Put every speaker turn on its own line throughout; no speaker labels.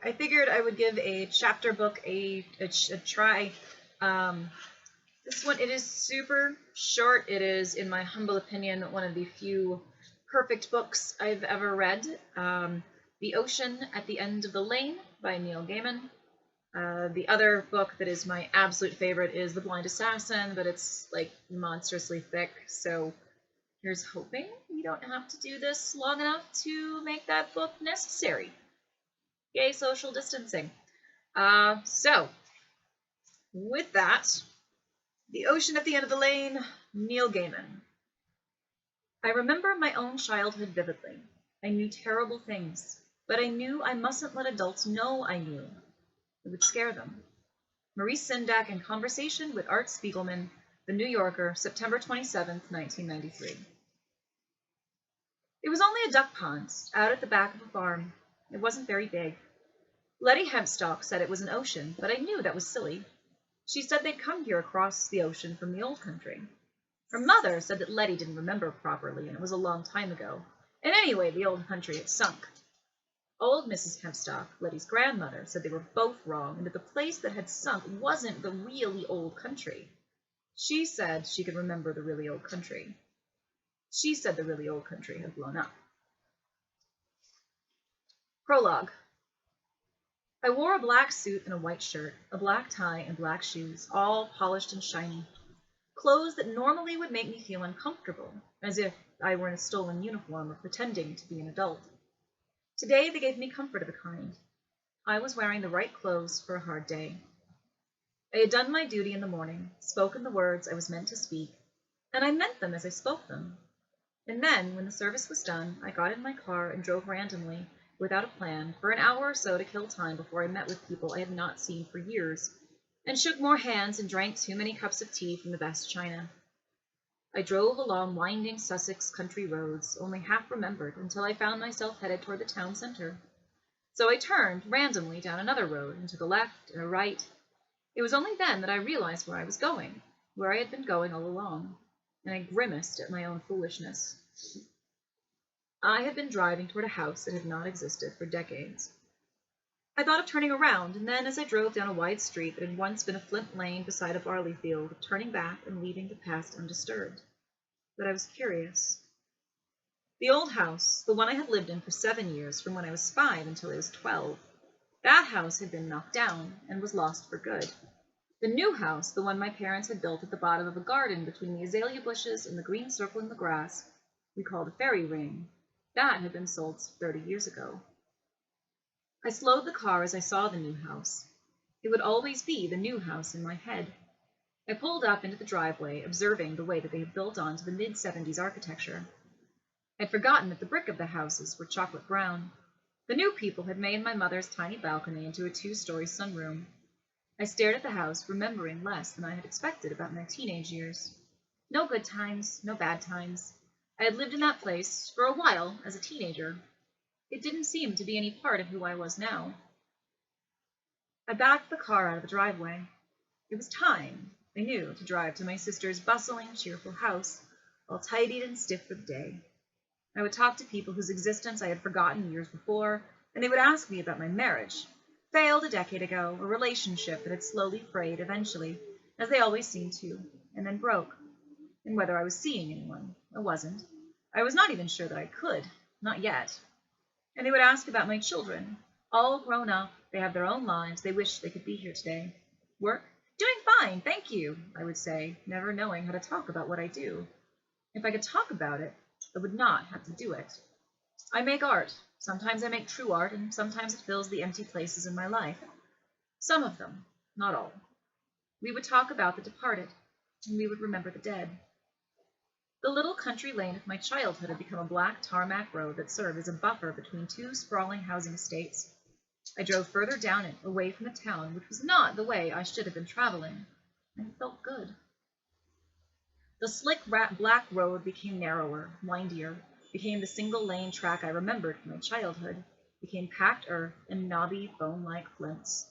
I figured I would give a chapter book a try. This one, it is super short. It is, in my humble opinion, one of the few perfect books I've ever read. The Ocean at the End of the Lane by Neil Gaiman. The other book that is my absolute favorite is The Blind Assassin, but it's like monstrously thick, so here's hoping we don't have to do this long enough to make that book necessary. Yay, social distancing. So, with that, The Ocean at the End of the Lane, Neil Gaiman. I remember my own childhood vividly. I knew terrible things, but I knew I mustn't let adults know I knew. It would scare them. Maurice Sendak in conversation with Art Spiegelman, The New Yorker, September 27, 1993. It was only a duck pond, out at the back of a farm. It wasn't very big. Letty Hempstock said it was an ocean, but I knew that was silly. She said they'd come here across the ocean from the old country. Her mother said that Letty didn't remember properly, and it was a long time ago. And anyway, the old country had sunk. Old Mrs. Hempstock, Letty's grandmother, said they were both wrong, and that the place that had sunk wasn't the really old country. She said she could remember the really old country. She said the really old country had blown up. Prologue. I wore a black suit and a white shirt, a black tie and black shoes, all polished and shiny. Clothes that normally would make me feel uncomfortable, as if I were in a stolen uniform or pretending to be an adult. Today they gave me comfort of a kind. I was wearing the right clothes for a hard day. I had done my duty in the morning, spoken the words I was meant to speak, and I meant them as I spoke them. And then, when the service was done, I got in my car and drove randomly, without a plan, for an hour or so to kill time before I met with people I had not seen for years, and shook more hands and drank too many cups of tea from the best china. I drove along winding Sussex country roads, only half remembered, until I found myself headed toward the town centre. So I turned randomly down another road, and took a left and a right. It was only then that I realized where I was going, where I had been going all along, and I grimaced at my own foolishness. I had been driving toward a house that had not existed for decades. I thought of turning around, and then as I drove down a wide street that had once been a flint lane beside a barley field, of turning back and leaving the past undisturbed. But I was curious. The old house, the one I had lived in for 7 years, from when I was 5 until I was 12, that house had been knocked down and was lost for good. The new house, the one my parents had built at the bottom of a garden between the azalea bushes and the green circle in the grass, we called a fairy ring, that had been sold 30 years ago. I slowed the car as I saw the new house. It would always be the new house in my head. I pulled up into the driveway, observing the way that they had built onto the mid-70s architecture. I'd forgotten that the brick of the houses were chocolate brown. The new people had made my mother's tiny balcony into a 2-story sunroom. I stared at the house, remembering less than I had expected about my teenage years. No good times, no bad times. I had lived in that place for a while as a teenager. It didn't seem to be any part of who I was now. I backed the car out of the driveway. It was time, I knew, to drive to my sister's bustling, cheerful house, all tidied and stiff for the day. I would talk to people whose existence I had forgotten years before, and they would ask me about my marriage. Failed a decade ago, a relationship that had slowly frayed eventually, as they always seem to, and then broke. And whether I was seeing anyone. I wasn't. I was not even sure that I could. Not yet. And they would ask about my children. All grown up, they have their own lives, they wish they could be here today. Work? Doing fine, thank you, I would say, never knowing how to talk about what I do. If I could talk about it, I would not have to do it. I make art. Sometimes I make true art, and sometimes it fills the empty places in my life. Some of them, not all. We would talk about the departed, and we would remember the dead. The little country lane of my childhood had become a black tarmac road that served as a buffer between 2 sprawling housing estates. I drove further down it, away from the town, which was not the way I should have been traveling, and it felt good. The slick black road became narrower, windier, became the single-lane track I remembered from my childhood, became packed earth and knobby, bone-like flints.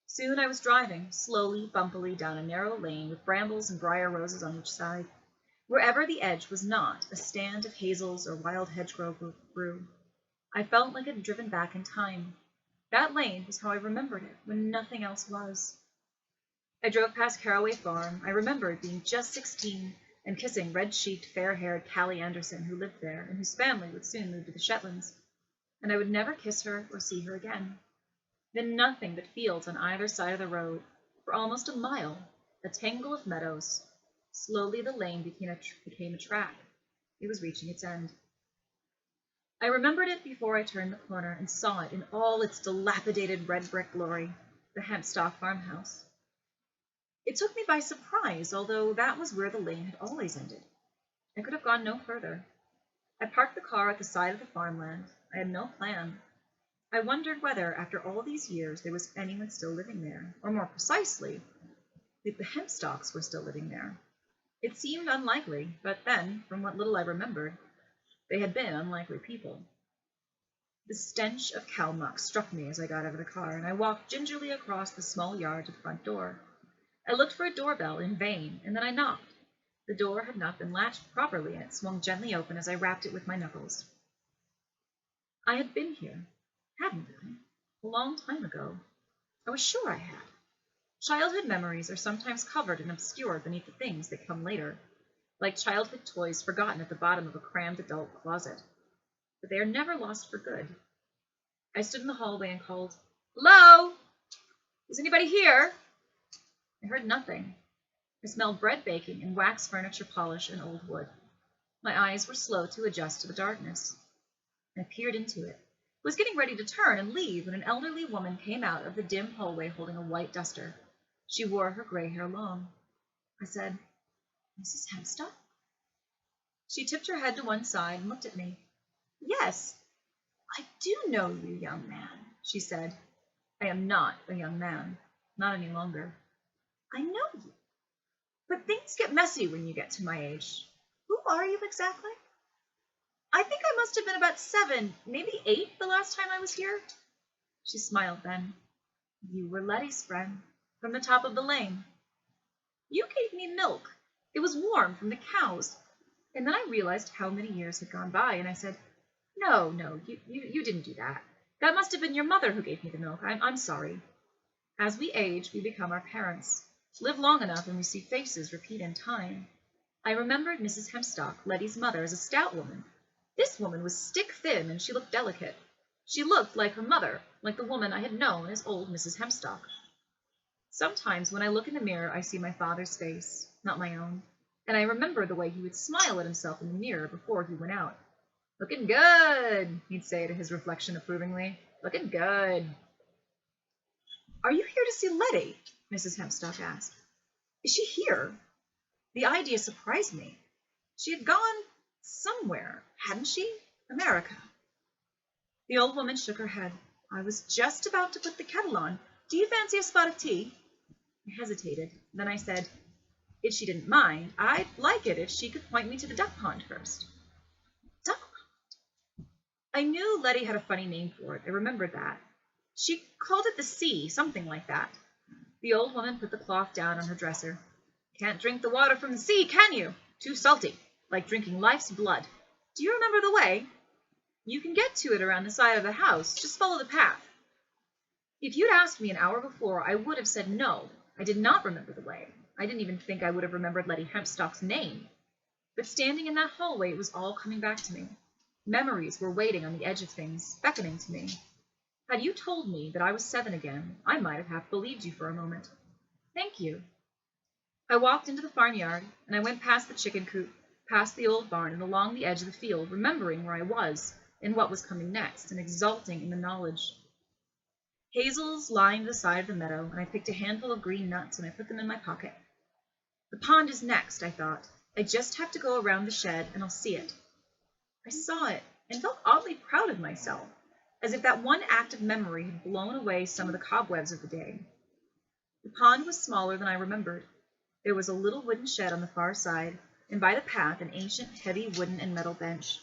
Soon I was driving, slowly, bumpily, down a narrow lane with brambles and briar roses on each side. Wherever the edge was not, a stand of hazels or wild hedgerow grew. I felt like I'd driven back in time. That lane was how I remembered it, when nothing else was. I drove past Caraway Farm. I remembered being just 16 and kissing red-cheeked, fair-haired Callie Anderson, who lived there, and whose family would soon move to the Shetlands. And I would never kiss her or see her again. Then nothing but fields on either side of the road, for almost a mile, a tangle of meadows. Slowly the lane became a track. It was reaching its end. I remembered it before I turned the corner and saw it in all its dilapidated red brick glory, the Hempstock farmhouse. It took me by surprise, although that was where the lane had always ended. I could have gone no further. I parked the car at the side of the farmland. I had no plan. I wondered whether, after all these years, there was anyone still living there, or more precisely, if the Hempstocks were still living there. It seemed unlikely, but then, from what little I remembered, they had been unlikely people. The stench of cow muck struck me as I got out of the car, and I walked gingerly across the small yard to the front door. I looked for a doorbell in vain, and then I knocked. The door had not been latched properly, and it swung gently open as I rapped it with my knuckles. I had been here, hadn't I? A long time ago. I was sure I had. Childhood memories are sometimes covered and obscured beneath the things that come later, like childhood toys forgotten at the bottom of a crammed adult closet. But they are never lost for good. I stood in the hallway and called, "Hello? Is anybody here?" I heard nothing. I smelled bread baking and wax furniture polish and old wood. My eyes were slow to adjust to the darkness. I peered into it. I was getting ready to turn and leave when an elderly woman came out of the dim hallway holding a white duster. She wore her gray hair long. I said, "Mrs. Hempstock?" She tipped her head to one side and looked at me. "Yes, I do know you, young man," she said. "I am not a young man. Not any longer." "I know you. But things get messy when you get to my age. Who are you exactly?" "I think I must have been about 7, maybe 8 the last time I was here." She smiled then. "You were Letty's friend, from the top of the lane. You gave me milk. It was warm from the cows." And then I realized how many years had gone by, and I said, No, you didn't do that. That must have been your mother who gave me the milk. I'm sorry." As we age, we become our parents, live long enough, and we see faces repeat in time. I remembered Mrs. Hempstock, Letty's mother, as a stout woman. This woman was stick-thin, and she looked delicate. She looked like her mother, like the woman I had known as old Mrs. Hempstock. Sometimes when I look in the mirror, I see my father's face, not my own, and I remember the way he would smile at himself in the mirror before he went out. "Looking good," he'd say to his reflection approvingly. "Looking good." "Are you here to see Letty?" Mrs. Hempstock asked. "Is she here?" The idea surprised me. She had gone somewhere, hadn't she? America. The old woman shook her head. "I was just about to put the kettle on. Do you fancy a spot of tea?" I hesitated. Then I said, if she didn't mind, I'd like it if she could point me to the duck pond first. Duck pond? I knew Letty had a funny name for it. I remembered that. She called it the sea, something like that. The old woman put the cloth down on her dresser. "Can't drink the water from the sea, can you? Too salty, like drinking life's blood. Do you remember the way? You can get to it around the side of the house. Just follow the path." If you'd asked me an hour before, I would have said no. I did not remember the way. I didn't even think I would have remembered Letty Hempstock's name. But standing in that hallway, it was all coming back to me. Memories were waiting on the edge of things, beckoning to me. Had you told me that I was 7 again, I might have half believed you for a moment. Thank you. I walked into the farmyard, and I went past the chicken coop, past the old barn, and along the edge of the field, remembering where I was and what was coming next, and exulting in the knowledge. Hazels lined the side of the meadow, and I picked a handful of green nuts and I put them in my pocket. The pond is next, I thought. I just have to go around the shed and I'll see it. I saw it and felt oddly proud of myself, as if that one act of memory had blown away some of the cobwebs of the day. The pond was smaller than I remembered. There was a little wooden shed on the far side, and by the path an ancient, heavy wooden and metal bench.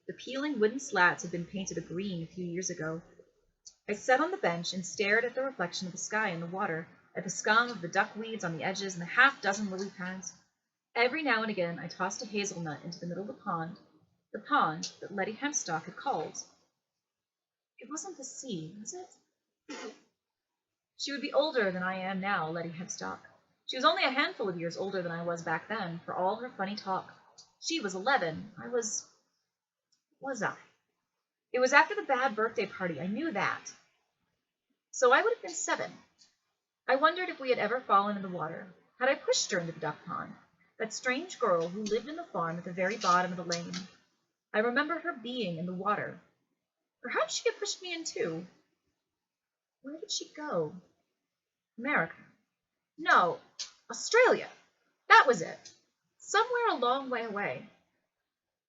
The peeling wooden slats had been painted a green a few years ago. I sat on the bench and stared at the reflection of the sky in the water, at the scum of the duckweeds on the edges and the half-dozen lily pads. Every now and again I tossed a hazelnut into the middle of the pond that Letty Hempstock had called. It wasn't the sea, was it? She would be older than I am now, Letty Hempstock. She was only a handful of years older than I was back then, for all her funny talk. She was 11. I was... Was I? It was after the bad birthday party. I knew that. So I would have been 7. I wondered if we had ever fallen in the water. Had I pushed her into the duck pond? That strange girl who lived in the farm at the very bottom of the lane. I remember her being in the water. Or how did she get pushed me in too? Where did she go? America. No, Australia. That was it. Somewhere a long way away.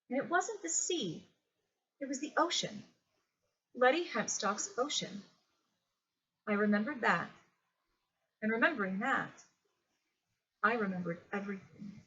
And it wasn't the sea. It was the ocean. Letty Hempstock's ocean. I remembered that. And remembering that, I remembered everything.